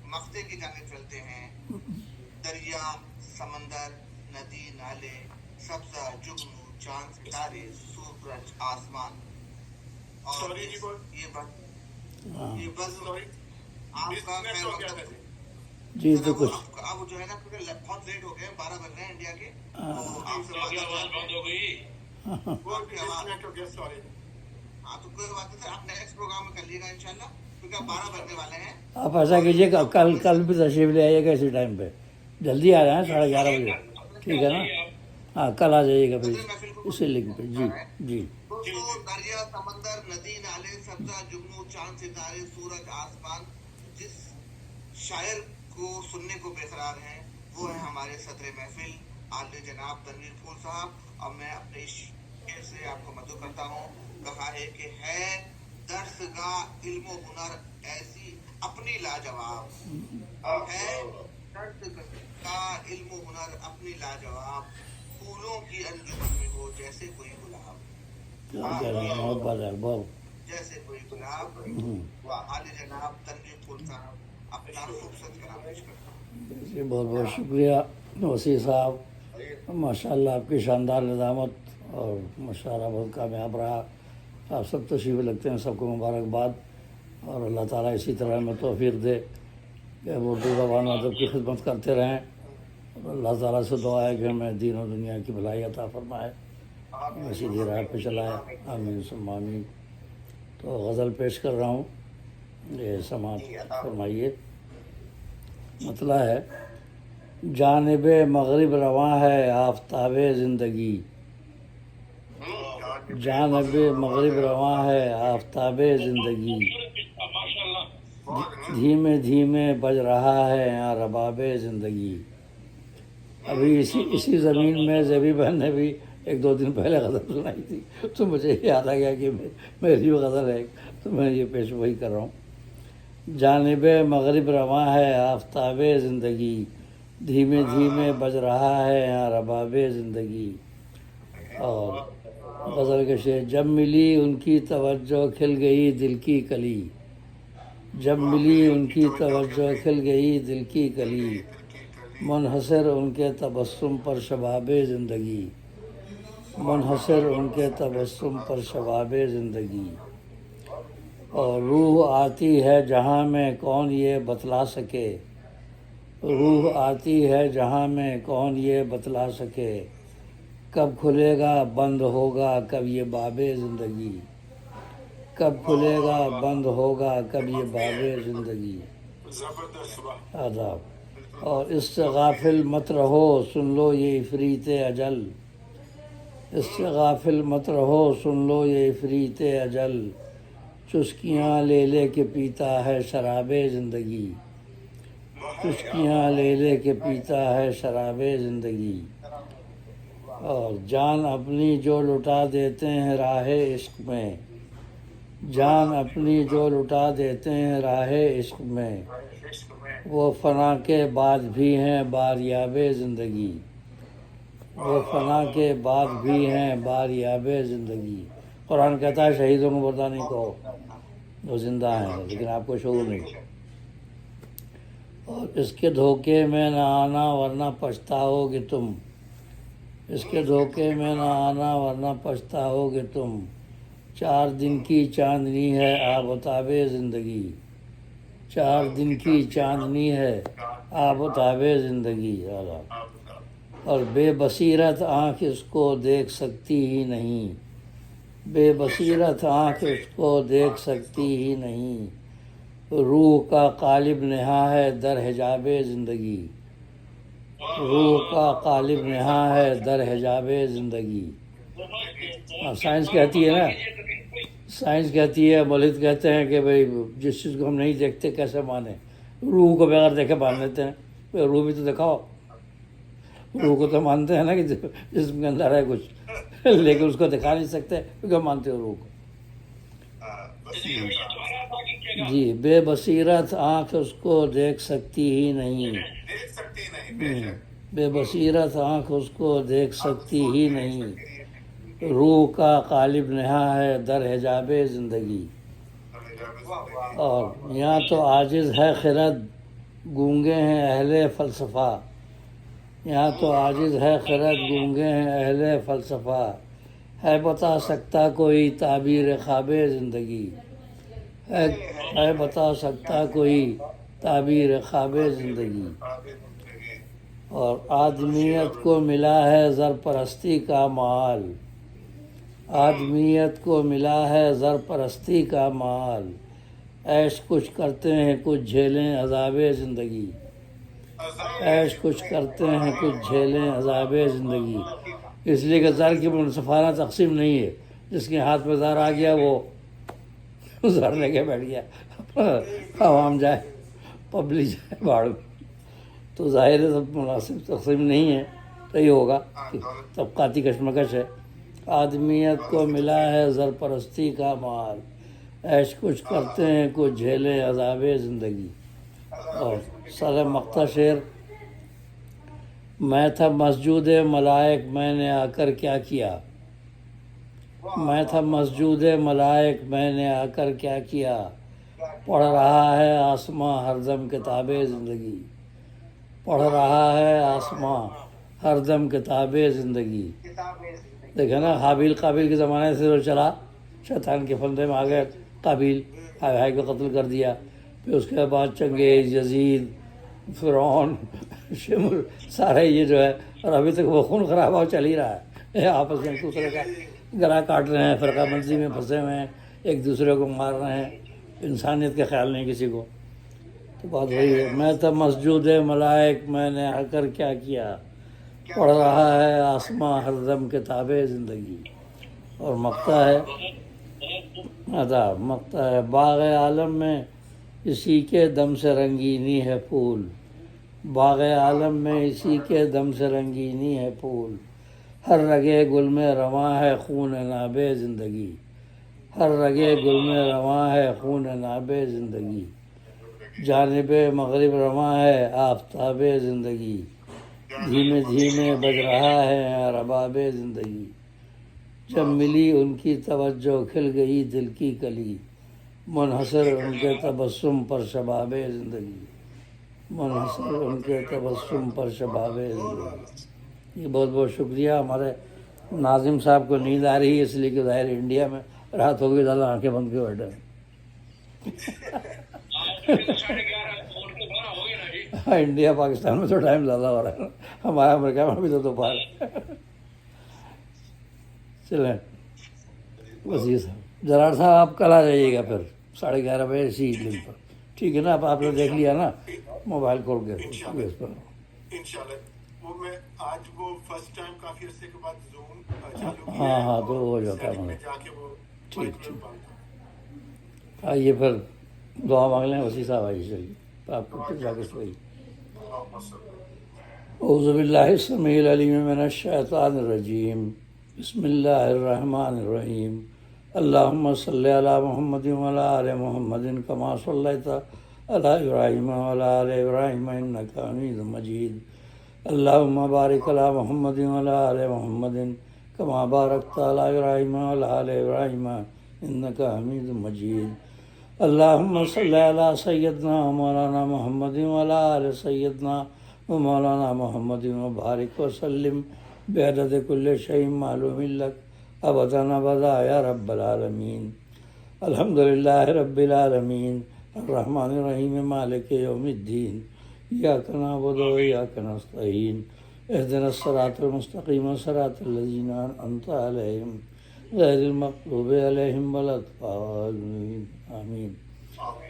مقتے کی جانب چلتے ہیں. دریا، سمندر، ندی، نالے، سبزہ، جگنو، چاند، ستارے، سورج، آسمان. اور یہ بس آپ کا خیر وقت. جی تو کچھ اب جو ہے نا بہت لیٹ ہو گئے، 12 بج رہے ہیں انڈیا کے. تو آپ سے بند ہو گئی. ہاں تو کوئی بات نہیں، آپ نیکسٹ پروگرام میں کر لیے گا انشاءاللہ، کیونکہ اب 12 بجنے والے ہیں. آپ ایسا کیجیے کہ کل بھی تشریف لے آئیے گا اسی ٹائم پہ، جلدی آ جائیں 11:30 بجے، ٹھیک ہے نا؟ ہاں کل آ جائیے گا پھر اسی لنک پہ. جی جی. دریا، سمندر، ندی، نالے، سبزہ، جگنو، چاند، ستارے، سورج، آسمان جس شاعر کو سننے کو بے قرار ہیں وہ ہے ہمارے صدر محفل عالی جناب تنویر پھول صاحب. اور میں اپنے شعر سے آپ کو مدعو کرتا ہوں. کہا ہے کہ ہے درس گاہ علم و ہنر ایسی اپنی لاجواب، ہے درس گاہ علم و ہنر اپنی لاجواب، پھولوں کی انجمن میں ہو جیسے کوئی گلاب. بہت بات ہے بہت. جیسے کوئی گلاب. عالی جناب تنویر پھول صاحب اپنا خوبصورت کلام پیش کرتا ہوں. جی بہت بہت شکریہ وسیع صاحب، ماشاء اللہ آپ کی شاندار نظامت اور مشاعرہ بہت کامیاب رہا. آپ سب تشریف رکھتے ہیں، سب کو مبارکباد، اور اللہ تعالیٰ اسی طرح ہمیں توفیق دے کہ ہم اردو زبان و ادب کی خدمت کرتے رہیں. اور اللہ تعالیٰ سے دعا ہے کہ ہمیں دین و دنیا کی بھلائی عطا فرمائے، سیدھی راہ پہ چلائے. آمین ثم آمین. تو غزل پیش کر رہا ہوں، یہ سماعت فرمائیے. مطلع ہے: جانب مغرب رواں ہے آفتاب زندگی، جانب مغرب رواں ہے آفتاب زندگی، دھیمے دھیمے بج رہا ہے یہاں رباب زندگی. ابھی اسی زمین میں زیبی بہن نے بھی 1-2 دن پہلے غزل سنائی تھی، تو مجھے یاد آ گیا کہ میری غزل ہے، تو میں یہ پیش وہی کر رہا ہوں. جانب مغرب رواں ہے آفتاب زندگی، دھیمے دھیمے بج رہا ہے یہاں رباب زندگی. اور غزل کے شعر: جب ملی ان کی توجہ کھل گئی دل کی کلی، جب ملی ان کی توجہ کھل گئی دل کی کلی، منحصر ان کے تبسم پر شباب زندگی، منحصر ان کے تبسم پر شباب زندگی. اور روح آتی ہے جہاں میں کون یہ بتلا سکے، روح آتی ہے جہاں میں کون یہ بتلا سکے، کب کھلے گا بند ہوگا کب یہ باب زندگی، کب کھلے گا بند ہوگا کب یہ باب زندگی. آداب. اور اس سے غافل مت رہو سن لو یہ عفریت اجل، اس سے غافل مت رہو سن لو یہ عفریت اجل، چسکیاں لے لے کے پیتا ہے شراب زندگی، چسکیاں لے لے کے پیتا ہے شراب زندگی. اور جان اپنی جو لٹا دیتے ہیں راہ عشق میں، جان اپنی جو لٹا دیتے ہیں راہ عشق میں، وہ فنا کے بعد بھی ہیں باریاب زندگی، وہ فنا کے بعد بھی ہیں باریاب زندگی. قرآن کہتا ہے شہیدوں کو مردہ نہیں کہو، وہ زندہ ہیں لیکن آپ کو شعور نہیں. اور اس کے دھوکے میں نہ آنا ورنہ پچھتاؤ گے تم، اس کے دھوکے میں نہ آنا ورنہ پچھتاؤ گے تم، 4 دن کی چاندنی ہے آب و تاب زندگی، 4 دن کی چاندنی ہے آب و تاب زندگی. اور بے بصیرت آنکھ اس کو دیکھ سکتی ہی نہیں، بے بصیرت آنکھ اس کو دیکھ سکتی ہی نہیں، روح کا قالب نہاں ہے در حجاب زندگی، روح کا قالب نہاں ہے در حجاب زندگی. سائنس کہتی ہے نا، سائنس کہتی ہے، مولد کہتے ہیں کہ بھئی جس چیز کو ہم نہیں دیکھتے کیسے مانیں، روح کو بغیر دیکھے مان لیتے ہیں. روح بھی تو دکھاؤ، روح کو تو مانتے ہیں نا کہ جسم کے اندر ہے کچھ، لیکن اس کو دکھا نہیں سکتے، کیوں مانتے ہو روح کو؟ جی. بے بصیرت آنکھ اس کو دیکھ سکتی ہی نہیں، بے بصیرت آنکھ اس کو دیکھ سکتی ہی نہیں، روح کا قالب نہاں ہے در حجاب زندگی. اور یہاں تو عاجز ہے خرد، گونگے ہیں اہل فلسفہ، یہاں تو عاجز ہے خرد، گونگے ہیں اہل فلسفہ، ہے بتا سکتا کوئی تعبیر خواب زندگی، ہے بتا سکتا کوئی تعبیر خواب زندگی۔ اور آدمیت کو ملا ہے زر پرستی کا مال، آدمیت کو ملا ہے زر پرستی کا مال، عیش کچھ کرتے ہیں کچھ جھیلیں عذاب زندگی، عیش کچھ کرتے ہیں کچھ جھیلیں عذاب زندگی۔ اس لیے کہ زر کی منصفانہ تقسیم نہیں ہے، جس کے ہاتھ میں زر آ گیا وہ زر لے کے بیٹھ گیا، عوام جائے پبلک جائے باڑ میں، تو ظاہر ہے سب مناسب تقسیم نہیں ہے، تو یہ ہوگا کہ طبقاتی کشمکش ہے۔ آدمیت کو ملا ہے زر پرستی کا مال، عیش کچھ کرتے ہیں کچھ جھیلیں عذاب زندگی۔ اور سر مقطع شعر، میں تھا مسجود ملائک میں نے آ کر کیا کیا، میں تھا مسجود ملائک میں نے آ کر کیا کیا، پڑھ رہا ہے آسماں ہر دم کتاب زندگی، پڑھ رہا ہے آسماں ہر دم کتاب زندگی۔ دیکھیں نا، حابیل قابیل کے زمانے سے جو چلا، شیطان کے فندے میں آ گئے قابیل، بھائی کو قتل کر دیا، پھر اس کے بعد چنگیز، یزید، فرعون، شمر، سارے یہ جو ہے، اور ابھی تک وہ خون خرابہ چل ہی رہا ہے، آپس میں ایک دوسرے کا گلا کاٹ رہے ہیں، فرقہ بندی میں پھنسے ہوئے ہیں، ایک دوسرے کو مار رہے ہیں، انسانیت کا خیال نہیں کسی کو۔ تو بات وہی ہے، میں تھا مسجود ملائک میں نے آ کر کیا کیا، پڑھ رہا ہے آسماں ہر دم کتاب زندگی۔ اور مقطع ہے، مقطع ہے، باغ عالم میں اسی کے دم سے رنگینی ہے پھول، باغ عالم میں اسی کے دم سے رنگینی ہے پھول، ہر رگے گل میں رواں ہے خون ناب زندگی، ہر رگے گل میں رواں ہے خون ناب زندگی، جانب مغرب رواں ہے آفتاب زندگی، دھیمے دھیمے بج رہا ہے رباب زندگی، جب ملی ان کی توجہ کھل گئی دل کی کلی، منحصر ان کے تبسم پر شباب زندگی، منحصر ان کے تبسم پر شباب زندگی۔ یہ بہت بہت شکریہ۔ ہمارے ناظم صاحب کو نیند آ رہی ہے، اس لیے کہ ظاہر انڈیا میں رات ہو گئی، زیادہ آنکھیں بند کے بیٹھے ہیں۔ ہاں، انڈیا پاکستان میں تو ٹائم زیادہ ہو رہا ہے، ہمارا امریکہ میں بھی تو دوپہر۔ چلیں وزیر صاحب، جرار صاحب آپ کل آ جائیے گا پھر 11:30 بجے اسی دن پر، ٹھیک ہے نا؟ آپ نے دیکھ لیا نا موبائل کھول کے اس پر؟ انشاءاللہ۔ وہ میں آج وہ فرسٹ ٹائم کافی عرصے کے بعد زوم چالو کیا ہے، ہاں تو ہو جاتا ہے میں جا کے وہ ٹھیک ٹھیک۔ آئیے پھر دعا مانگ لیں وسیع صاحب، آئیے چلیے آپ کو جا کے سوئی۔ اعوذ باللہ السمیع العلیم من الشیطان الرجیم، بسم اللہ الرحمن الرحیم، اللہم صلی علی محمد وعلی آل محمد کما صلیت علی ابراہیم وعلی آل ابراہیم انک حمید مجید، اللہم بارک علی محمد وعلی آل محمد کما بارکت علی ابراہیم وعلی آل ابراہیم انک حمید مجید، اللہم صلی علی سیدنا مولانا محمد وعلی آل سیدنا مولانا محمد وبارک وسلم بعدد کل شیء معلوم لک ابدا ابدا یا رب العالمین، الحمدللہ رب العالمین، الرحمن الرحیم مالک یوم الدین، ایاک نعبد و ایاک نستعین، اہدنا الصراط المستقیم صراط الذین انعمت علیہم غیر المغضوب علیہم ولا الضالین، آمین۔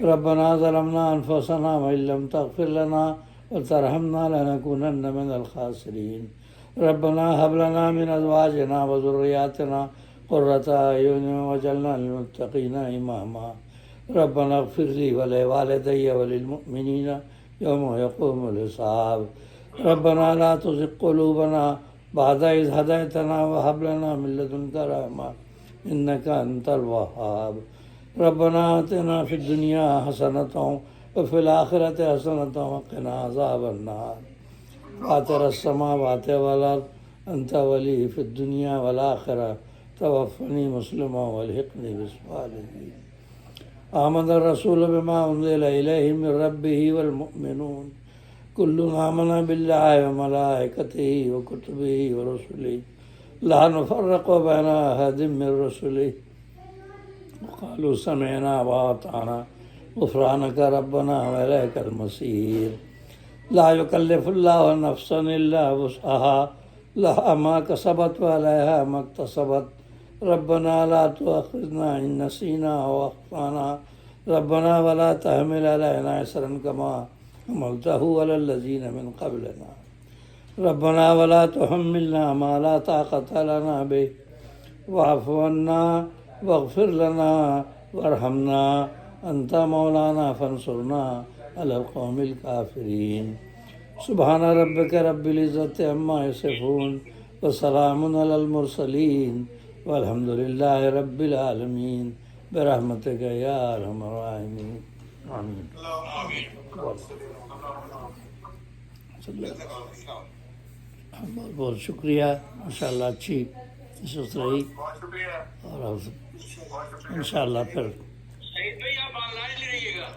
ربنا ظلمنا انفسنا وان لم تغفر لنا وترحمنا لنكونن من الخاسرین، ربنا هب لنا من ازواجنا وذرياتنا قرة اعین واجعلنا للمتقین اماما، ربنا اغفر لي ولوالدي وللمؤمنين يوم يقوم الحساب، ربنا لا تزغ قلوبنا بعد إذ هديتنا وهب لنا من لدنك رحمة إنك أنت الوهاب، ربنا آتنا في الدنيا حسنة وفي الآخرة حسنة وقنا عذاب النار، فاطر السماوات والأرض أنت ولي في الدنيا والآخرة توفني مسلما والحقني بالصالحين، آمن الرسول بما انزل الیہ من ربہ والمؤمنون کل آمن باللہ وملائکتہ وکتبہ ورسلہ لا نفرق بین احد من رسلہ وقالوا سمعنا واطعنا غفرانک ربنا والیک المصیر لا یکلف اللہ نفسا الا وسعها لها ما کسبت وعلیہا ما اکتسبت ربنا لا تؤاخذنا ان نسینا او اخطانا ربنا ولا تحمل علینا اصرا كما حملته على الذین من قبلنا ربنا ولا تحملنا ما لا طاقة لنا به واعف عنا واغفر لنا وارحمنا انت مولانا فانصرنا على القوم الكافرين سبحان ربك رب العزة عما يصفون وسلام على المرسلين والحمد لله رب العالمين برحمتك يا ارحم الراحمين آمين بہت بہت شکریہ ماشاءاللہ اچھی نشست رہی بہت شکریہ اور انشاءاللہ پھر شہید بھائی آپ آن لائن رہیے گا